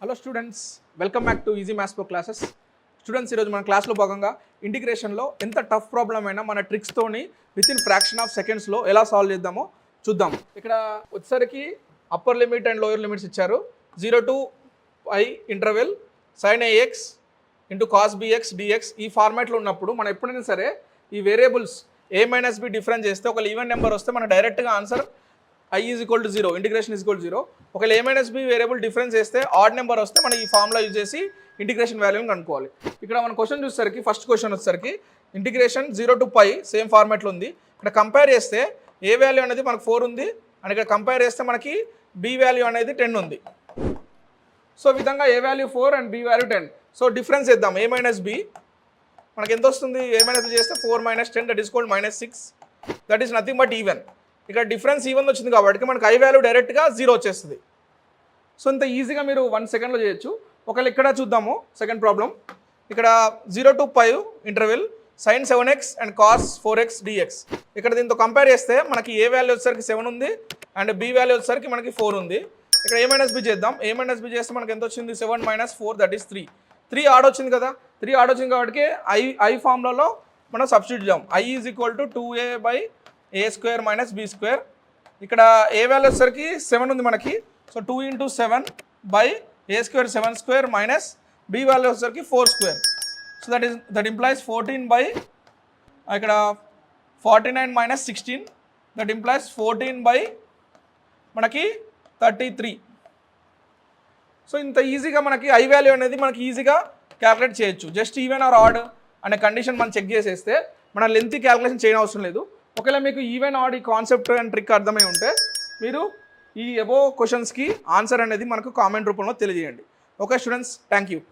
Hello students, welcome back to easy maths pro classes. Students, ఈరోజు మన క్లాస్లో భాగంగా ఇంటిగ్రేషన్లో ఎంత టఫ్ ప్రాబ్లం అయినా మన ట్రిక్స్తోని విత్ ఇన్ ఫ్రాక్షన్ ఆఫ్ సెకండ్స్లో ఎలా సాల్వ్ చేద్దామో చూద్దాం. ఇక్కడ వచ్చేసరికి upper limit and lower limits ఇచ్చారు. 0 to I interval sin AX into cos BX DX ఈ ఫార్మాట్లో ఉన్నప్పుడు మనం ఎప్పుడైనా సరే ఈ variables A minus B difference చేస్తే ఒక ఈవెన్ నెంబర్ వస్తే మనం డైరెక్ట్గా answer I is equal to 0, integration is equal to 0. ఒకవేళ A minus B variable difference చేస్తే ఆడ్ నెంబర్ వస్తే మనం ఈ ఫార్ములా యూజ్ చేసి ఇంటిగ్రేషన్ వాల్యూని కనుక్కోవాలి. ఇక్కడ మన క్వశ్చన్ చూసేసరికి ఫస్ట్ క్వశ్చన్ వచ్చేసరికి ఇంటిగ్రేషన్ 0 to π సేమ్ ఫార్మాట్లో ఉంది. ఇక్కడ కంపేర్ చేస్తే ఏ వాల్యూ అనేది మనకు 4 ఉంది అండ్ ఇక్కడ కంపేర్ చేస్తే మనకి B వాల్యూ అనేది 10 ఉంది. సో ఈ విధంగా A value 4 and B value 10. So difference చేద్దాం. A మైనస్ B మనకి ఎంత వస్తుంది? A మైనస్ B చేస్తే 4 minus 10 that is called -6. That is nothing but even. ఇక్కడ డిఫరెన్స్ ఈవెన్ వచ్చింది కాబట్టి మనకు I వాల్యూ డైరెక్ట్గా 0 వచ్చేస్తుంది. సో ఇంత ఈజీగా మీరు 1 సెకండ్లో చేయొచ్చు. ఒకవేళ ఇక్కడ చూద్దాము సెకండ్ ప్రాబ్లం. ఇక్కడ 0 to π interval sin 7x and cos 4x dx. ఇక్కడ దీంతో కంపేర్ చేస్తే మనకి A వాల్యూ వచ్చేసరికి 7 ఉంది అండ్ B వాల్యూ వచ్చేసరికి మనకి 4 ఉంది. ఇక్కడ A మైనస్ B చేద్దాం. A మైనస్ B చేస్తే మనకి ఎంత వచ్చింది? 7 మైనస్ 4 దట్ ఈస్ 3. 3 ఆడ్ వచ్చింది కదా. 3 ఆడ్ వచ్చింది కాబట్టి I ఫార్ములాలో మనం సబ్స్టిట్యూట్ చేద్దాం. I is equal to 2a/a² minus b². ఇక్కడ A వాల్యూ వచ్చేసరికి 7 ఉంది మనకి. So 2 into 7/a² 7² minus B value వచ్చేసరికి 4². సో దట్ ఇంప్లైస్ 14 ఇక్కడ 49 మైనస్ 16 దట్ ఇంప్లైస్ 14 మనకి 33. సో ఇంత ఈజీగా మనకి I వాల్యూ అనేది మనకి ఈజీగా క్యాలిక్యులేట్ చేయొచ్చు. జస్ట్ ఈవెన్ ఆర్ ఆడ్ అనే కండిషన్ మనం చెక్ చేసేస్తే మన లెంత్ క్యాలిక్యులేషన్ చేయడం అవసరం లేదు. ఒకవేళ మీకు ఈవెన్ ఆడ్ ఈ కాన్సెప్ట్ అండ్ ట్రిక్ అర్థమై ఉంటే మీరు ఈ అబోవ్ క్వశ్చన్స్కి ఆన్సర్ అనేది మనకు కామెంట్ రూపంలో తెలియజేయండి. Okay students, thank you.